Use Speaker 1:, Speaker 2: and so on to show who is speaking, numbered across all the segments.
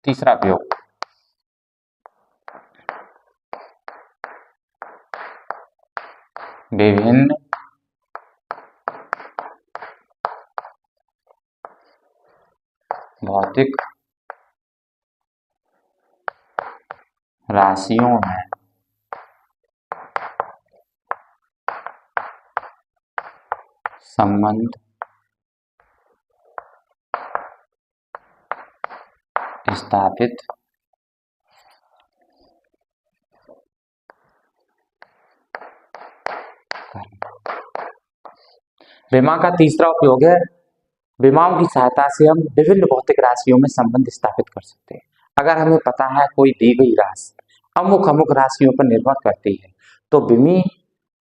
Speaker 1: तीसरा प्रयोग, विभिन्न भौतिक राशियों में संबंध स्थापित करना। विमा का तीसरा उपयोग है, विमाओं की सहायता से हम विभिन्न भौतिक राशियों में संबंध स्थापित कर सकते हैं। अगर हमें पता है कोई दी गई राशि अमुक अमुक राशियों पर निर्भर करती है, तो विमीय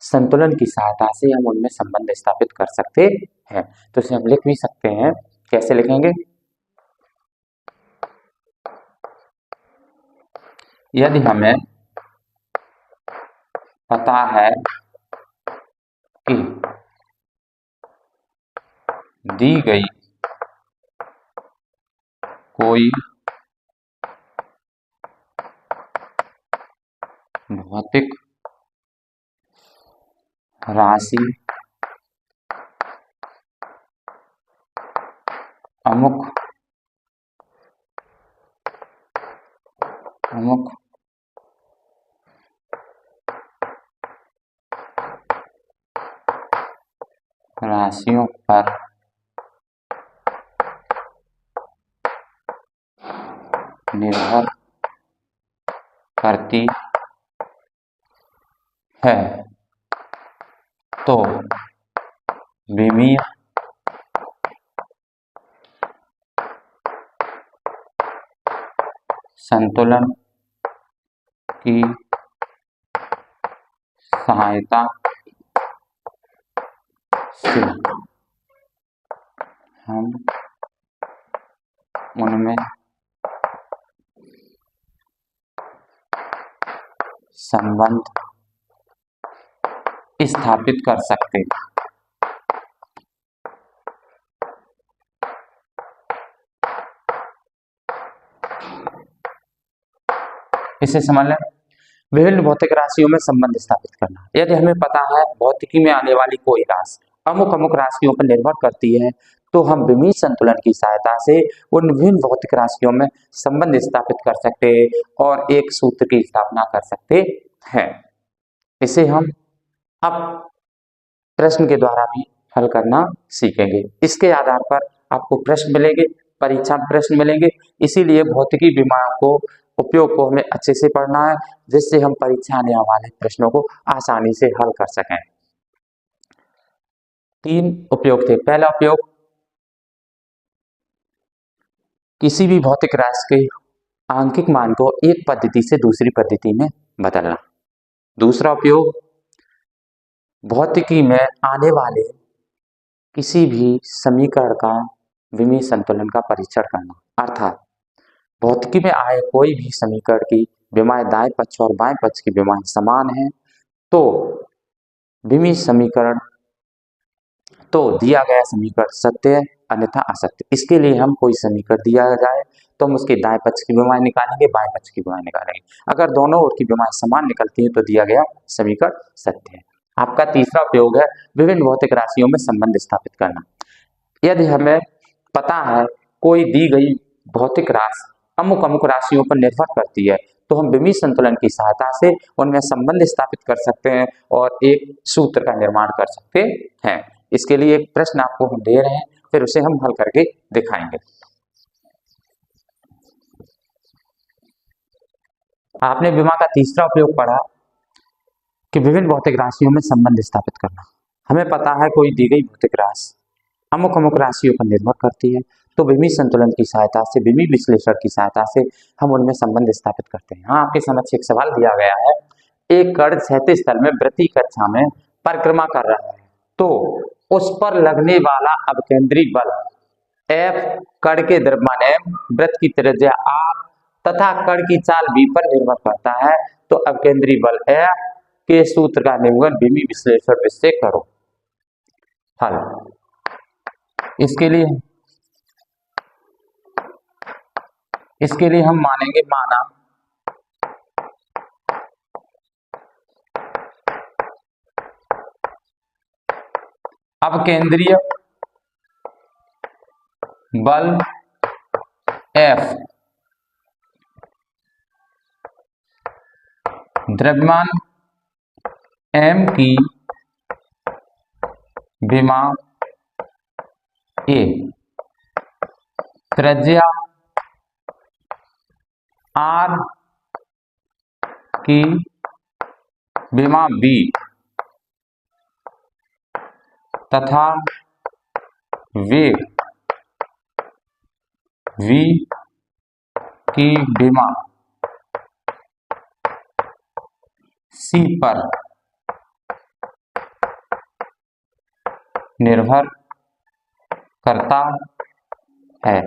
Speaker 1: संतुलन की सहायता से हम उनमें संबंध स्थापित कर सकते हैं। तो इसे हम लिख भी सकते हैं। कैसे लिखेंगे? यदि हमें पता है कि दी गई कोई भौतिक राशि अमुक अमुक राशियों पर निर्भर करती है, तो विमीय संतुलन की सहायता से हम उनमें संबंध स्थापित कर सकते हैं। इसे समझ लें, विभिन्न भौतिक राशियों में संबंध स्थापित करना। यदि हमें पता है भौतिकी में आने वाली कोई राशि अमुक अमुक राशियों पर निर्भर करती है, तो हम विमीय संतुलन की सहायता से उन विभिन्न भौतिक राशियों में संबंध स्थापित कर सकते हैं और एक सूत्र की स्थापना कर सकते हैं। इसे हम अब प्रश्न के द्वारा भी हल करना सीखेंगे। इसके आधार पर आपको प्रश्न मिलेंगे, परीक्षा में प्रश्न मिलेंगे। इसीलिए भौतिकी विमाओं को उपयोग को हमें अच्छे से पढ़ना है, जिससे हम परीक्षा आने वाले प्रश्नों को आसानी से हल कर सकें। 3 उपयोग थे। पहला उपयोग, किसी भी भौतिक राशि के आंकिक मान को एक पद्धति से दूसरी पद्धति में बदलना। दूसरा उपयोग, भौतिकी में आने वाले किसी भी समीकरण का विमीय संतुलन का परीक्षण करना। अर्थात भौतिकी में आए कोई भी समीकरण की विमाएं दाएं पक्ष और बाएं पक्ष की विमाएं समान हैं, तो विमीय समीकरण, तो दिया गया समीकरण सत्य है, अन्यथा असत्य। इसके लिए हम कोई समीकरण दिया जाए तो हम उसके दाएं पक्ष की विमाएं निकालेंगे, बाएं पक्ष की विमाएं निकालेंगे। अगर दोनों ओर की विमाएं समान निकलती हैं तो दिया गया समीकरण सत्य है। आपका तीसरा उपयोग है विभिन्न भौतिक राशियों में संबंध स्थापित करना। यदि हमें पता है कोई दी गई भौतिक राशि अमुक अमुक राशियों पर निर्भर करती है, तो हम विमीय संतुलन की सहायता से उनमें संबंध स्थापित कर सकते हैं और एक सूत्र का निर्माण कर सकते हैं। इसके लिए एक प्रश्न आपको हम दे रहे हैं, फिर उसे हम हल करके दिखाएंगे। आपने विमा का तीसरा उपयोग पढ़ा कि विभिन्न भौतिक राशियों में संबंध स्थापित करना। हमें पता है कोई दी गई भौतिक राशि अमुक अमुक राशियों पर निर्भर करती है, तो विमीय संतुलन की सहायता से, विमीय विश्लेषण की सहायता से हम उनमें संबंध स्थापित करते हैं। हाँ, आपके समक्ष एक सवाल दिया गया है, एक कण क्षैतिज तल में वृत्तीय कक्षा में परिक्रमा कर रहा है, तो उस पर लगने वाला अपकेंद्री बल F कण के द्रव्यमान M, वृत्त की त्रिज्या R तथा कण की चाल V पर निर्भर करता है, तो अपकेंद्री बल F के सूत्र का निरूपण विमीय विश्लेषण से करो। हल, इसके लिए इसके लिए हम मानेंगे माना अब केंद्रीय बल F द्रव्यमान m की विमा A, त्रिज्या r की विमा B तथा वेग v की विमा C पर निर्भर करता है।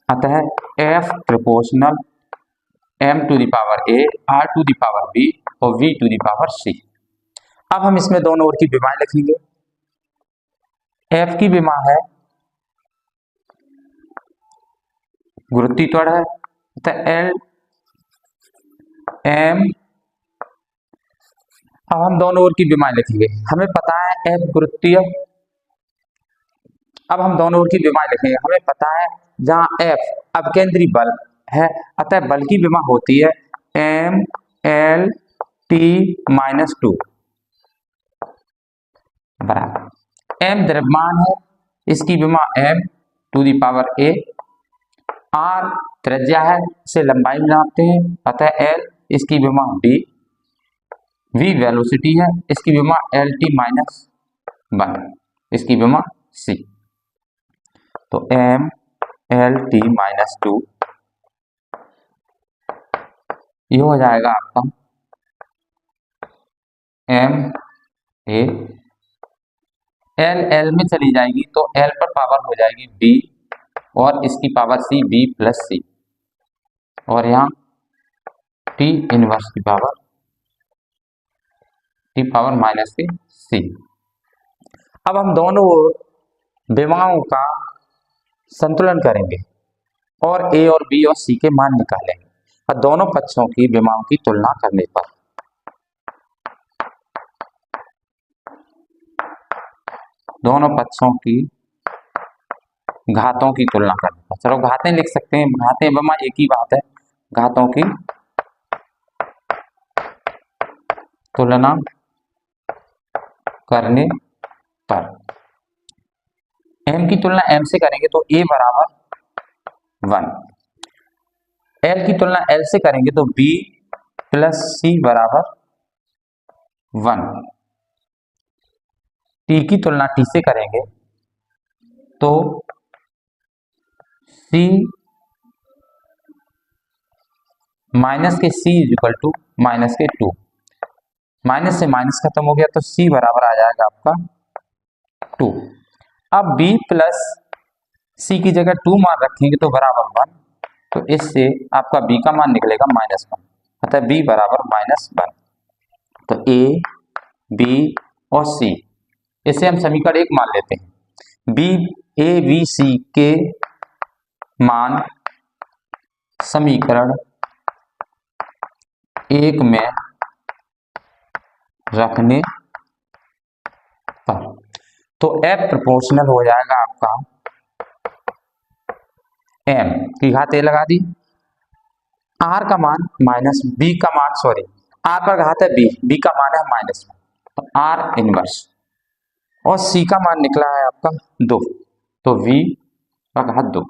Speaker 1: अतः F proportional m to the power A, r to the power B और v to the power C। अब हम इसमें दोनों ओर की विमाएं लिखेंगे। F की विमा है गुरुत्वीय त्वरण है, अतः L m। अब हम दोनों ओर की विमाएं लिखेंगे। हमें पता है F गुरुत्वीय, अब हम दोनों ओर की विमाएं लिखेंगे। हमें पता है जहां F अपकेंद्री बल है, अतः बल की विमा होती है m l t माइनस 2 बराबर m द्रव्यमान है, इसकी विमा m to the power a, r त्रिज्या है, इसे लंबाई में नापते हैं, अतः l इसकी विमा b, v वेलोसिटी है, इसकी विमा l t माइनस 1, इसकी विमा c। तो m l t माइनस 2 ये हो जाएगा आपका m a, l l में चली जाएगी तो l पर पावर हो जाएगी b और इसकी power c, b plus c, और यहाँ t इनवर्स की पावर माइनस के c। अब हम दोनों विमाओं का संतुलन करेंगे और a और b और c के मान निकालेंगे, और दोनों पक्षों की विमाओं की तुलना करने पर दोनों पक्षों की घातों की तुलना करने पर, चलो घातें लिख सकते हैं, घातें विमा एक ही बात है, घातों की तुलना करने पर m की तुलना m से करेंगे तो a बराबर 1, l की तुलना l से करेंगे तो b प्लस c बराबर 1, t की तुलना t से करेंगे तो c minus K c is equal to minus K 2, minus से माइनस खत्म हो गया तो c बराबर आ जाएगा आपका 2। अब b प्लस c की जगह 2 मान रखेंगे तो बराबर 1, तो इससे आपका b का मान निकलेगा -1, अतः b बराबर -1। तो a b और c, इसे हम समीकरण 1 मान लेते हैं। b a b c के मान समीकरण 1 में रखने पर तो F प्रोपोर्शनल हो जाएगा आपका m की घात a लगा दी, r का मान माइनस b का मान, सॉरी r पर घात है b का मान है -1, तो r इनवर्स, और c का मान निकला है आपका 2, तो v का घात 2,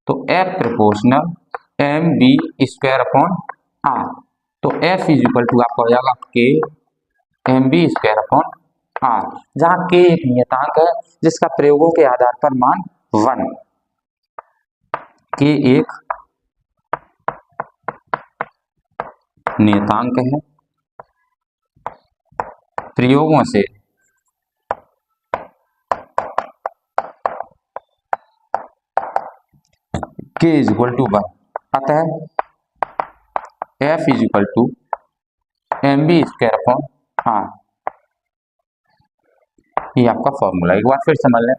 Speaker 1: तो F proportional m b square upon r, तो F इज इक्वल टू आपका हो जाएगा k m b square upon r, जहां k एक नियतांक है जिसका प्रयोगों के आधार पर मान 1, k एक नियतांक है, प्रयोगों से k इज इक्वल टू 1, अतः F is equal to M B square upon r। ये आपका फॉर्मूला। एक बार फिर समझ लें,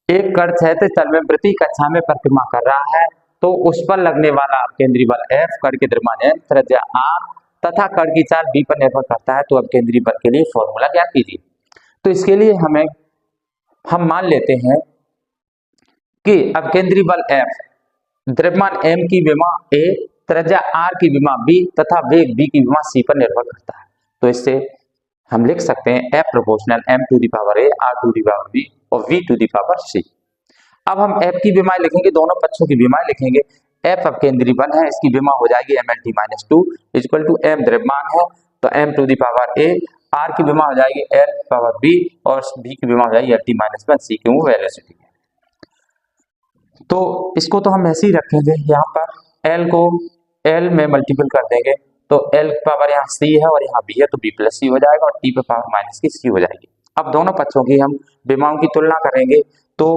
Speaker 1: एक कण क्षैतिज तल में प्रति कक्षा में परिक्रमा कर रहा है, तो उस पर लगने वाला केंद्रीय बल F, कण के द्रव्यमान M, त्रिज्या R तथा कण की चाल B पर निर्भर करता है। तो अब केंद्रीय बल के लिए फॉर्मूला ज्ञात कीजिए। तो इसके लिए हम मान लेते हैं कि अब केंद्रीय बल F, द्रव्यमान M की विमा A, त्रिज्या R की विमा B तथा वेग V की विमा C पर निर्भर करता है। तो इससे हम लिख सकते हैं F proportional M to the power A, R to the power B और V to the power C। अब हम F की विमाएं लिखेंगे, दोनों पक्षों की विमाएं लिखेंगे। F अब केंद्रीय बल है, इसकी विमा हो जाएगी mLt-2 इक्वल टू M द्रव्यमान है तो M to the power A, R की विमा हो जाएगी L पावर B और V की विमा हो जाएगी Lt-1, C क्यों वेलोसिटी है। तो इसको तो हम ऐसे ही रखेंगे, यहाँ पर L को L में मल्टीपल कर देंगे तो L पावर यहाँ C है और यहाँ B है तो B प्लस C हो जाएगा और T पे पावर माइनस की C हो जाएगी। अब दोनों पक्षों की हम विमाओं की तुलना करेंगे, तो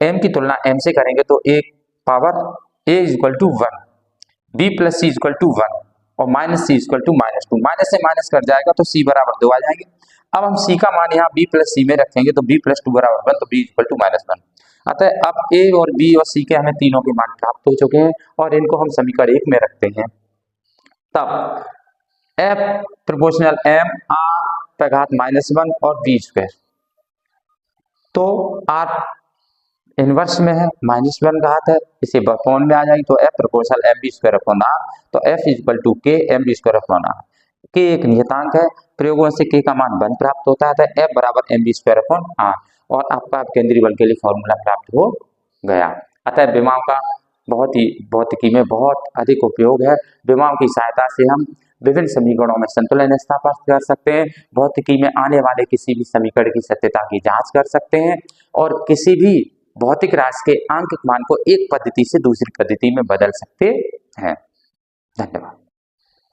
Speaker 1: M की तुलना M से करेंगे तो एक power A equal to 1, B plus C equal to 1 और minus C equal to -2, minus से माइनस कर जाएगा तो C बराबर 2 आ जाएंगे। अब हम C का मान यहाँ B प्लस C में रखेंगे तो B प्लस 2 बराबर 1 तो B इक्वल टू -1। अतः अब A और B और C के हमें तीनों के मान प्राप्त हो चुके हैं और इनको हम समीकरण 1 में रखते हैं। तब F प्रोपोर्शनल M R पे घात -1 और B स्क्वायर, तो R इनवर्स में है, -1 घात है, इसे अपॉन में आ जाएगी तो F proportional M B square upon R, तो F equal to K M B square upon R। K एक नियतांक है, प्रयोगों से K का मान 1 प्राप्त होता है, तो F बराबर M B square upon R और आपका केंद्रीय बल के लिए फॉर्मूला प्राप्त हो गया। अतः विमाओं का बहुत ही भौतिकी में बहुत अधिक उपयोग है। विमाओं की सहायता से हम विभिन्न समीकरणों में संतुलन स्थापित कर सकते हैं, भौतिकी में आने वाले किसी भी समीकरण की सत्यता की जांच कर सकते हैं और किसी भी भौतिक राशि के आंकिक मान को एक पद्धति से दूसरी पद्धति में बदल सकते हैं। धन्यवाद।